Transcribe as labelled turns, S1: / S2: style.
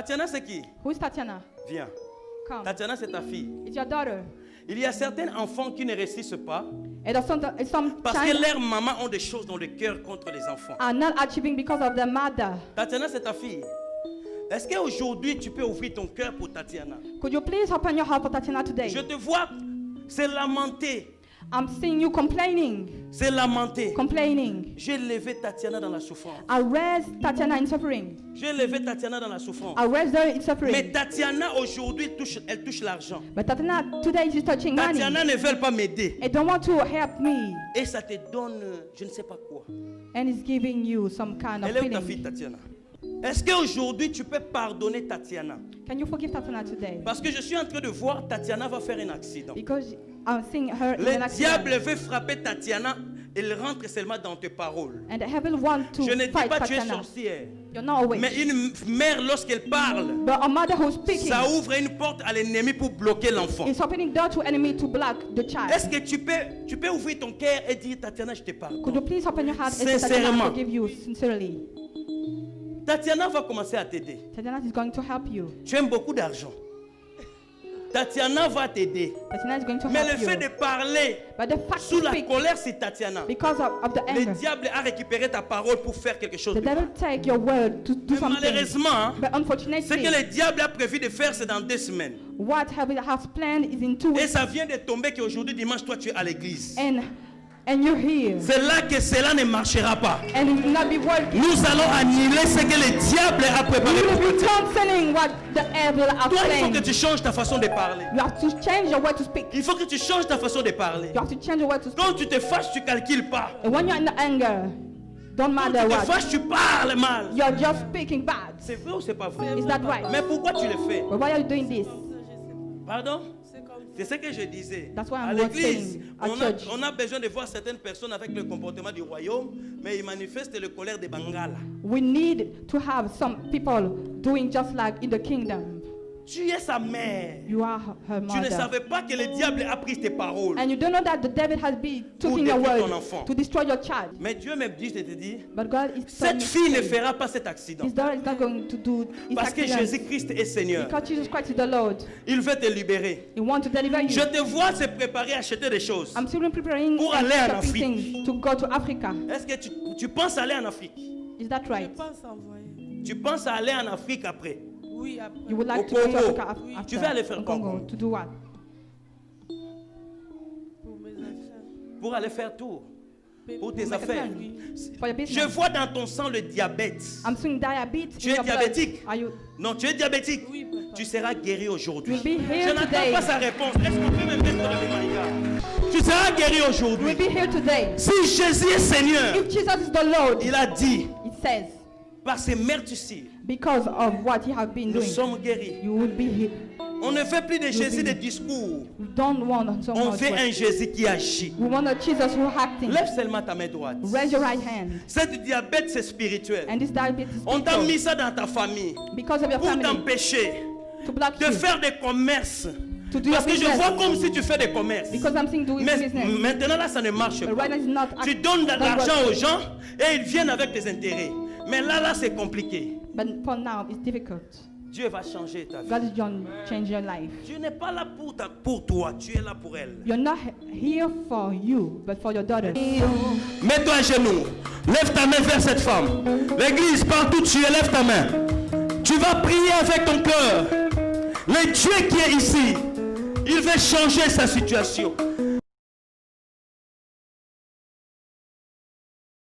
S1: Tatiana, c'est qui?
S2: Who is Tatiana?
S1: Viens.
S2: Come.
S1: Tatiana, c'est ta fille.
S2: It's your daughter.
S1: Il y a certains enfants qui ne réussissent pas
S2: And some
S1: parce que
S2: child
S1: leurs mamans ont des choses dans le cœur contre les enfants.
S2: are not achieving because of their mother.
S1: Tatiana, c'est ta fille. Est-ce qu'aujourd'hui, tu peux ouvrir ton cœur pour Tatiana?
S2: Could you please open your heart for Tatiana today?
S1: Je te vois, c'est lamenter.
S2: I'm seeing you complaining.
S1: C'est lamenter.
S2: Complaining.
S1: J'ai levé Tatiana dans la souffrance.
S2: I raise Tatiana in suffering.
S1: J'ai levé Tatiana dans la souffrance.
S2: I raise her in
S1: Mais
S2: suffering.
S1: Tatiana, aujourd'hui, elle touche l'argent.
S2: But Tatiana today she's touching money.
S1: Tatiana ne veut pas m'aider.
S2: It don't want to help me.
S1: Et ça te donne, je ne sais pas quoi.
S2: And it's giving you some kind of
S1: Elle est où ta fille,
S2: feeling.
S1: Tatiana? Est-ce qu'aujourd'hui, tu peux pardonner Tatiana?
S2: Can you forgive Tatiana today?
S1: Parce que je suis en train de voir, Tatiana va faire un accident.
S2: Because I'm seeing her in an
S1: Le
S2: accident.
S1: diable veut frapper Tatiana. Il rentre seulement dans tes paroles.
S2: And the devil want to
S1: Je ne dis
S2: fight
S1: pas que tu es
S2: Tatiana.
S1: sorcière.
S2: You're not a witch.
S1: Mais une mère, lorsqu'elle parle,
S2: But a mother who's speaking
S1: ça ouvre une porte à l'ennemi pour bloquer l'enfant.
S2: is opening door to enemy to block the child.
S1: Est-ce que tu peux ouvrir ton cœur et dire, Tatiana, je te
S2: Could you
S1: pardonne?
S2: please open your heart and say Tatiana,
S1: Sincèrement.
S2: I forgive you sincerely.
S1: Tatiana va commencer à t'aider.
S2: Tatiana is going to help you.
S1: Tu aimes beaucoup d'argent. Tatiana va t'aider.
S2: Tatiana is going to
S1: Mais
S2: help
S1: le fait
S2: you.
S1: de parler
S2: But the fact
S1: sous
S2: to
S1: la
S2: speak
S1: colère, c'est Tatiana.
S2: because of the
S1: Le
S2: anger,
S1: diable a récupéré ta parole pour faire quelque chose
S2: the
S1: de mal.
S2: devil take your word to do
S1: Mais
S2: something.
S1: malheureusement, hein,
S2: But
S1: ce que
S2: unfortunately,
S1: le diable a prévu de faire, c'est dans 2 semaines.
S2: what heaven has planned is in 2
S1: Et
S2: weeks.
S1: ça vient de tomber qu'aujourd'hui, dimanche, toi, tu es à l'église.
S2: And you're here.
S1: C'est là que cela ne marchera pas.
S2: And it will not be working.
S1: Nous allons annuler ce que le diable a préparé
S2: You
S1: pour
S2: will be
S1: toi.
S2: canceling what the devil has
S1: Toi, il faut que
S2: planned.
S1: tu changes ta façon de parler.
S2: You have to change your way to speak.
S1: Il faut que tu changes ta façon de parler.
S2: You have to change your way to speak.
S1: Quand tu te fâches, tu calcules pas.
S2: And when you're in anger, don't
S1: Quand
S2: matter
S1: tu te
S2: what.
S1: fâches, tu parles mal.
S2: You're just speaking bad.
S1: C'est vrai ou c'est pas vrai?
S2: Is that right?
S1: Mais pourquoi tu le fais?
S2: But why are you doing this?
S1: Pardon? C'est ce que je disais.
S2: That's why
S1: À
S2: I'm
S1: l'église,
S2: saying, at
S1: on
S2: church.
S1: a besoin de voir certaines personnes avec le comportement du royaume, mais ils manifestent le colère des Bengala.
S2: We need to have some people doing just like in the kingdom.
S1: Tu es sa mère.
S2: You are her
S1: Tu ne
S2: mother.
S1: savais pas que le diable a pris tes paroles.
S2: And you don't know that the devil has been
S1: Pour
S2: taking your
S1: détruire ton
S2: word
S1: enfant.
S2: to destroy your child.
S1: Mais Dieu me dit, je te dis,
S2: But God is
S1: cette fille ne fera pas cet accident.
S2: His daughter is not going to do his
S1: Parce que
S2: accident.
S1: Jésus-Christ est Seigneur.
S2: Because Jesus Christ is the Lord.
S1: Il veut te libérer.
S2: He wants to deliver you.
S1: Je te vois se préparer à acheter des choses.
S2: I'm still preparing
S1: Pour
S2: and
S1: aller en
S2: shopping
S1: Afrique.
S2: things to go to Africa.
S1: Est-ce que tu penses aller en Afrique?
S2: Is that
S3: Je
S2: right?
S3: pense envoyer.
S1: Tu penses aller en Afrique après?
S3: Oui, après.
S2: You would like
S1: Au
S2: to go to
S1: Congo.
S2: Africa
S3: Oui.
S2: after?
S1: Tu veux aller faire
S2: in
S1: quoi au
S2: Congo
S1: Congo?
S2: to do what?
S3: Pour mes affaires.
S1: Pour aller faire tour. Pour tes
S2: Make a
S1: affaires.
S2: plan. For your
S1: Je
S2: business.
S1: vois dans ton sang le diabète.
S2: I'm seeing diabetes.
S1: Tu
S2: in
S1: es
S2: your blood.
S1: diabétique?
S2: Are you?
S1: Non, tu es diabétique.
S3: Oui, papa.
S1: Tu seras guéri aujourd'hui.
S2: You'll be
S1: Je
S2: here
S1: n'attends
S2: today.
S1: pas sa réponse. Est-ce qu'on peut me mettre dans les maillots? Tu seras guéri aujourd'hui.
S2: You'll be here today.
S1: Si Jésus est Seigneur,
S2: If Jesus is the Lord,
S1: il a dit,
S2: it says,
S1: par ses meurtrissures,
S2: because of what He has been
S1: nous
S2: doing,
S1: sommes guéris.
S2: you will be here.
S1: On ne fait plus de Jésus des discours.
S2: We don't want so
S1: On
S2: much.
S1: veut un
S2: work.
S1: Jésus qui agit.
S2: We want a Jesus who acting.
S1: Lève seulement ta main droite.
S2: Raise your right hand.
S1: Cette diabète, c'est spirituel.
S2: And this diabetes is
S1: On t'a mis
S2: spiritual.
S1: ça dans ta famille
S2: Because of your
S1: pour
S2: family,
S1: t'empêcher
S2: to block
S1: de
S2: you,
S1: faire des commerces.
S2: to do your
S1: Parce que je
S2: business.
S1: vois comme si tu fais des commerces.
S2: Because I'm seeing doing
S1: Mais
S2: business.
S1: maintenant là, ça ne marche
S2: But
S1: pas.
S2: right now it's not
S1: Tu donnes de
S2: not
S1: l'argent
S2: working.
S1: aux gens et ils viennent avec des intérêts. Mais là, c'est compliqué.
S2: But for now, it's difficult.
S1: Dieu va changer ta vie.
S2: God is going to change your life.
S1: Dieu n'est pas là pour toi, tu es là pour elle.
S2: You're not here for you, but for your daughter.
S1: Mets-toi à genoux. Lève ta main vers cette femme. L'église, partout tu es, lève ta main. Tu vas prier avec ton cœur. Le Dieu qui est ici, il veut changer sa situation.